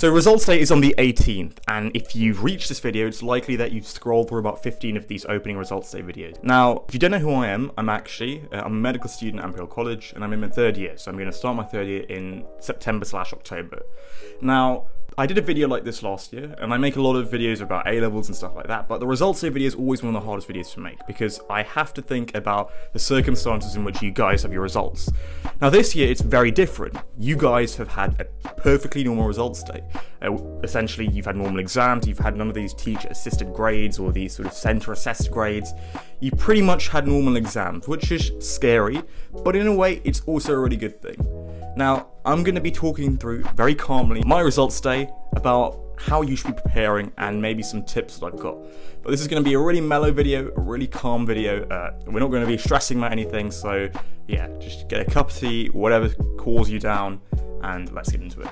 So results day is on the 18th, and if you've reached this video, it's likely that you've scrolled through about 15 of these opening results day videos. Now, if you don't know who I am, I'm Akshi. I'm a medical student at Imperial College, and I'm in my third year, so I'm going to start my third year in September/October. Now, I did a video like this last year, and I make a lot of videos about A-levels and stuff like that, but the results day video is always one of the hardest videos to make, because I have to think about the circumstances in which you guys have your results. Now this year, it's very different. You guys have had a perfectly normal results day. Essentially, you've had normal exams, you've had none of these teacher-assisted grades or these sort of center-assessed grades. You pretty much had normal exams, which is scary, but in a way, it's also a really good thing. Now, I'm going to be talking through very calmly my results day about how you should be preparing and maybe some tips that I've got. But this is going to be a really mellow video, a really calm video. We're not going to be stressing about anything, so yeah, just get a cup of tea, whatever cools you down, and let's get into it.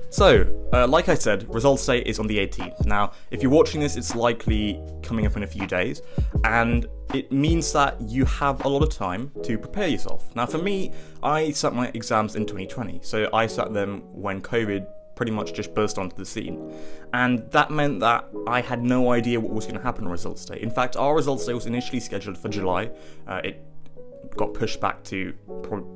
So, like I said, results day is on the 18th. Now, if you're watching this, it's likely coming up in a few days, and it means that you have a lot of time to prepare yourself. Now, for me, I sat my exams in 2020, so I sat them when COVID pretty much just burst onto the scene. And that meant that I had no idea what was going to happen on results day. In fact, our results day was initially scheduled for July. It got pushed back to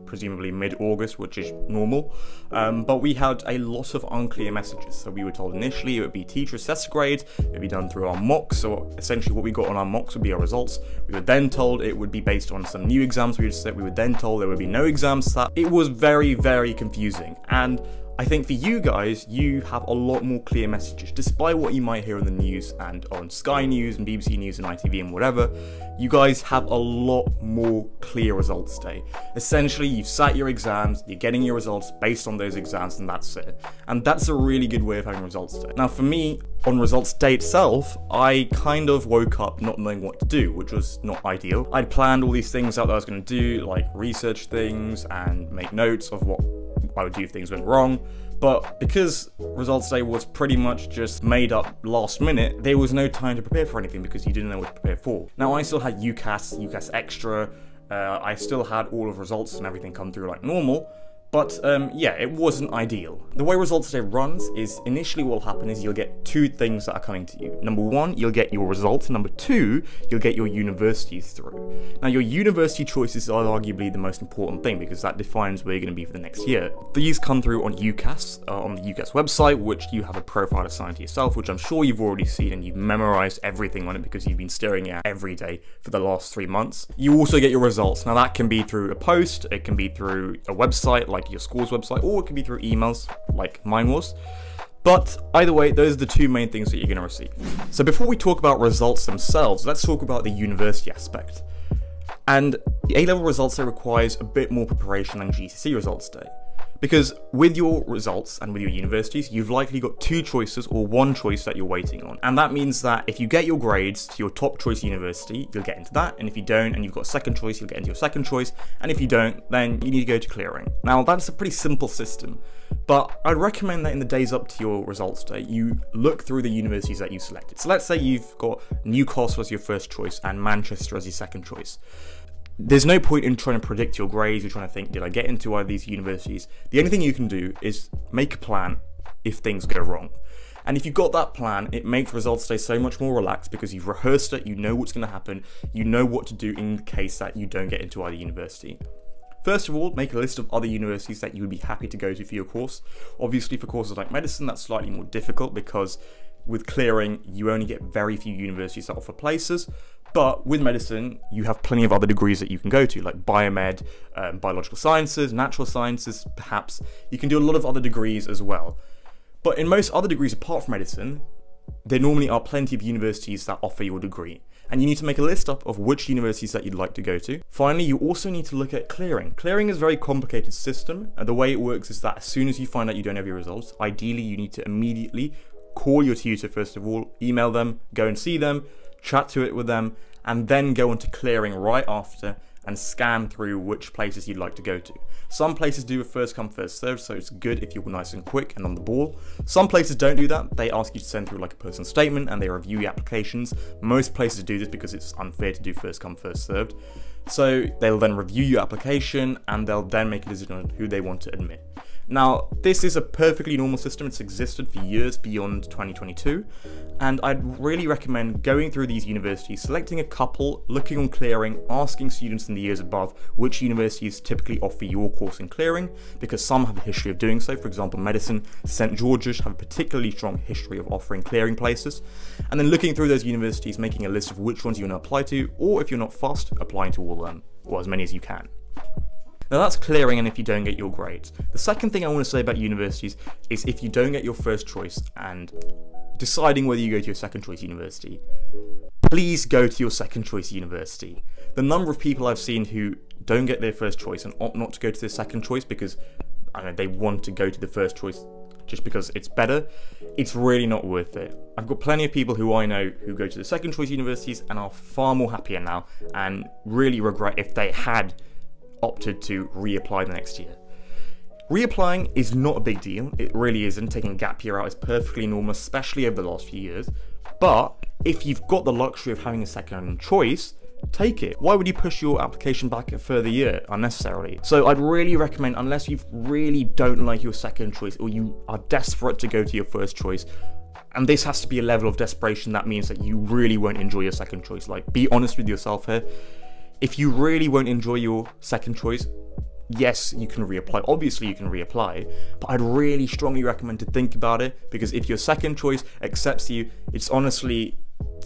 presumably mid-August, which is normal, but we had a lot of unclear messages. So we were told initially it would be teacher assessed grades, it would be done through our mocks, so essentially what we got on our mocks would be our results. We were then told it would be based on some new exams we were then told there would be no exams sat. It was very, very confusing, and I think for you guys, you have a lot more clear messages. Despite what you might hear on the news and on Sky News and BBC News and ITV and whatever, you guys have a lot more clear results day. Essentially, you've sat your exams, you're getting your results based on those exams, and that's it. And that's a really good way of having results day. Now for me, on results day itself, I kind of woke up not knowing what to do, which was not ideal. I'd planned all these things out that I was going to do, like research things and make notes of what I would do if things went wrong, but because results day was pretty much just made up last minute, there was no time to prepare for anything because you didn't know what to prepare for. Now I still had UCAS Extra, I still had all of results and everything come through like normal, but yeah, it wasn't ideal. The way results day runs is initially what will happen is you'll get two things that are coming to you. Number one, you'll get your results. Number two, you'll get your universities through. Now your university choices are arguably the most important thing because that defines where you're going to be for the next year. These come through on UCAS, on the UCAS website, which you have a profile assigned to yourself, which I'm sure you've already seen and you've memorized everything on it because you've been staring at it every day for the last 3 months. You also get your results. Now that can be through a post, it can be through a website like your school's website, or it can be through emails like mine was. But either way, those are the two main things that you're going to receive. So before we talk about results themselves, let's talk about the university aspect. And the A-level results day requires a bit more preparation than GCSE results day. Because with your results and with your universities, you've likely got two choices or one choice that you're waiting on. And that means that if you get your grades to your top choice university, you'll get into that. And if you don't, and you've got a second choice, you'll get into your second choice. And if you don't, then you need to go to clearing. Now, that's a pretty simple system, but I'd recommend that in the days up to your results day, you look through the universities that you selected. So let's say you've got Newcastle as your first choice and Manchester as your second choice. There's no point in trying to predict your grades. You're trying to think, did I get into either of these universities? The only thing you can do is make a plan if things go wrong. And if you've got that plan, it makes results day so much more relaxed because you've rehearsed it, you know what's going to happen, you know what to do in case that you don't get into either university. First of all, make a list of other universities that you would be happy to go to for your course. Obviously for courses like medicine, that's slightly more difficult because with clearing, you only get very few universities that offer places. But with medicine, you have plenty of other degrees that you can go to, like biomed, biological sciences, natural sciences, perhaps. You can do a lot of other degrees as well. But in most other degrees apart from medicine, there normally are plenty of universities that offer your degree. And you need to make a list up of which universities that you'd like to go to. Finally, you also need to look at clearing. Clearing is a very complicated system, and the way it works is that as soon as you find out you don't have your results, ideally you need to immediately call your tutor first of all, email them, go and see them, chat to it with them, and then go into clearing right after and scan through which places you'd like to go to. Some places do a first come first served, so it's good if you're nice and quick and on the ball. Some places don't do that. They ask you to send through like a personal statement and they review your applications. Most places do this because it's unfair to do first come first served. So they'll then review your application and they'll then make a decision on who they want to admit. Now, this is a perfectly normal system. It's existed for years beyond 2022, and I'd really recommend going through these universities, selecting a couple, looking on clearing, asking students in the years above which universities typically offer your course in clearing, because some have a history of doing so. For example, medicine, St. George's have a particularly strong history of offering clearing places, and then looking through those universities, making a list of which ones you want to apply to, or if you're not fussed, applying to all of them, or as many as you can. Now that's clearing and if you don't get your grades. The second thing I want to say about universities is if you don't get your first choice and deciding whether you go to your second choice university, please go to your second choice university. The number of people I've seen who don't get their first choice and opt not to go to their second choice because I don't know, they want to go to the first choice just because it's better, it's really not worth it. I've got plenty of people who I know who go to the second choice universities and are far more happier now and really regret if they had opted to reapply the next year. Reapplying is not a big deal, it really isn't. Taking a gap year out is perfectly normal, especially over the last few years. But if you've got the luxury of having a second choice, take it. Why would you push your application back a further year unnecessarily? So I'd really recommend, unless you really don't like your second choice or you are desperate to go to your first choice, and this has to be a level of desperation that means that you really won't enjoy your second choice. Like, be honest with yourself here. If you really won't enjoy your second choice, yes, you can reapply. Obviously, you can reapply, but I'd really strongly recommend to think about it, because if your second choice accepts you, it's honestly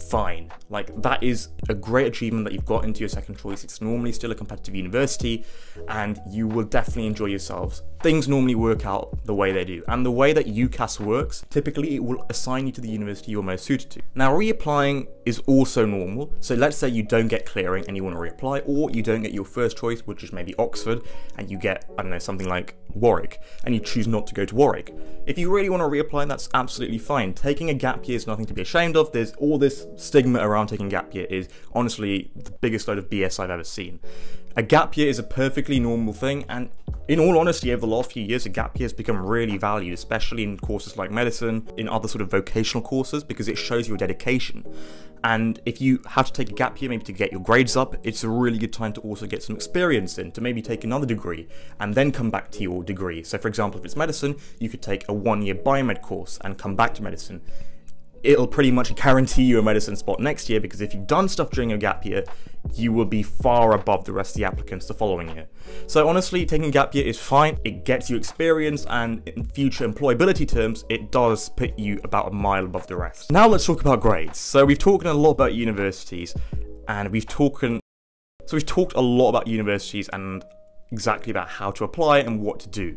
fine. Like, that is a great achievement that you've got into your second choice. It's normally still a competitive university, and you will definitely enjoy yourselves. Things normally work out the way they do, and the way that UCAS works, typically it will assign you to the university you're most suited to. Now, reapplying is also normal. So let's say you don't get clearing and you want to reapply, or you don't get your first choice, which is maybe Oxford, and you get, I don't know, something like Warwick, and you choose not to go to Warwick. If you really want to reapply, that's absolutely fine. Taking a gap year is nothing to be ashamed of. There's all this stigma around taking gap year is honestly the biggest load of BS I've ever seen. A gap year is a perfectly normal thing, and in all honesty, over the last few years, a gap year has become really valued, especially in courses like medicine, in other sort of vocational courses, because it shows your dedication. And if you have to take a gap year maybe to get your grades up, it's a really good time to also get some experience in, to maybe take another degree and then come back to your degree. So for example, if it's medicine, you could take a 1-year biomed course and come back to medicine. It'll pretty much guarantee you a medicine spot next year, because if you've done stuff during your gap year, you will be far above the rest of the applicants the following year. So honestly, taking a gap year is fine. It gets you experience, and in future employability terms, it does put you about a mile above the rest. Now let's talk about grades. So we've talked a lot about universities, and we've talked a lot about universities and exactly about how to apply and what to do.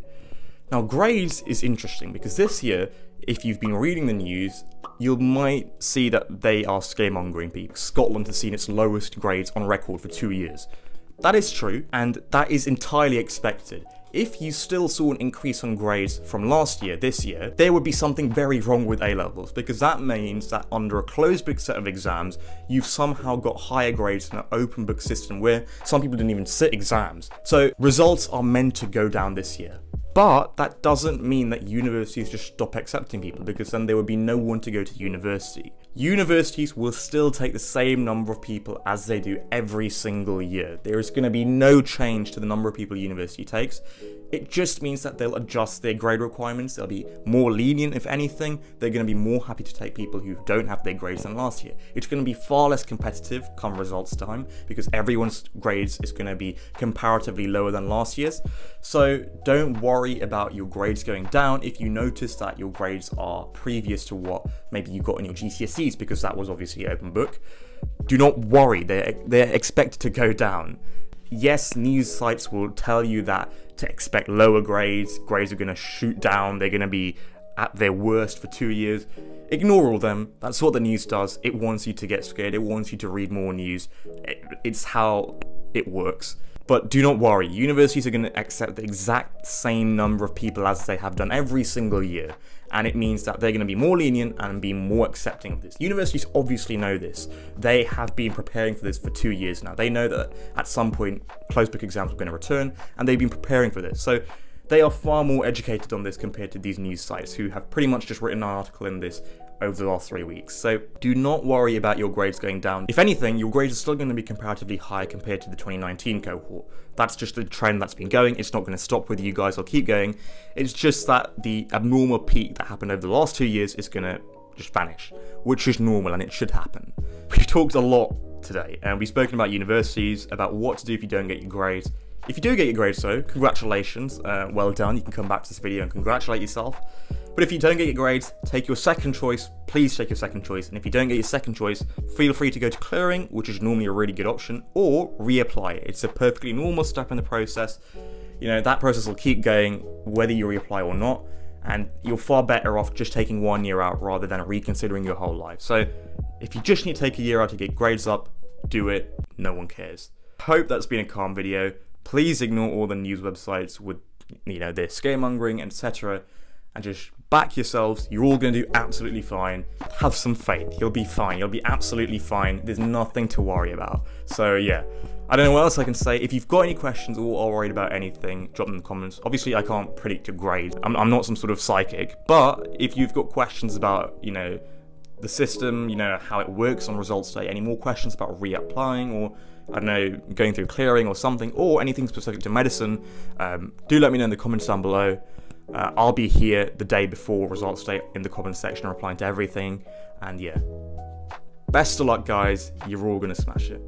Now, grades is interesting because this year, if you've been reading the news, you might see that they are scaremongering people. Scotland has seen its lowest grades on record for 2 years. That is true, and that is entirely expected. If you still saw an increase on grades from last year, this year, there would be something very wrong with A-levels, because that means that under a closed book set of exams, you've somehow got higher grades in an open book system where some people didn't even sit exams. So results are meant to go down this year. But that doesn't mean that universities just stop accepting people, because then there would be no one to go to university. Universities will still take the same number of people as they do every single year. There is going to be no change to the number of people a university takes. It just means that they'll adjust their grade requirements. They'll be more lenient, if anything. They're going to be more happy to take people who don't have their grades than last year. It's going to be far less competitive come results time, because everyone's grades is going to be comparatively lower than last year's. So don't worry about your grades going down if you notice that your grades are previous to what maybe you got in your GCSEs, because that was obviously open book. Do not worry, they're expected to go down. Yes, news sites will tell you that to expect lower grades, grades are going to shoot down, they're going to be at their worst for 2 years. Ignore all them, that's what the news does. It wants you to get scared, it wants you to read more news. It's how it works. But do not worry, universities are going to accept the exact same number of people as they have done every single year. And it means that they're going to be more lenient and be more accepting of this. Universities obviously know this. They have been preparing for this for 2 years now. They know that at some point closed book exams are going to return, and they've been preparing for this. So they are far more educated on this compared to these news sites who have pretty much just written an article in this over the last 3 weeks. So do not worry about your grades going down. If anything, your grades are still going to be comparatively high compared to the 2019 cohort. That's just the trend that's been going. It's not going to stop with you guys or keep going. It's just that the abnormal peak that happened over the last 2 years is going to just vanish, which is normal and it should happen. We've talked a lot today and we've spoken about universities, about what to do if you don't get your grades. If you do get your grades though, congratulations, well done. You can come back to this video and congratulate yourself. But if you don't get your grades, take your second choice. Please take your second choice. And if you don't get your second choice, feel free to go to clearing, which is normally a really good option, or reapply it. It's a perfectly normal step in the process. You know, that process will keep going whether you reapply or not. And you're far better off just taking 1 year out rather than reconsidering your whole life. So if you just need to take a year out to get grades up, do it. No one cares. Hope that's been a calm video. Please ignore all the news websites with, you know, their scaremongering, etc. And just back yourselves. You're all going to do absolutely fine. Have some faith. You'll be fine. You'll be absolutely fine. There's nothing to worry about. So yeah, I don't know what else I can say. If you've got any questions or are worried about anything, drop them in the comments. Obviously, I can't predict your grade. I'm not some sort of psychic. But if you've got questions about, you know, the system, you know, how it works on results day, any more questions about reapplying or, I don't know, going through clearing or something, or anything specific to medicine, do let me know in the comments down below. I'll be here the day before results day in the comments section replying to everything. And yeah, best of luck guys, you're all gonna smash it.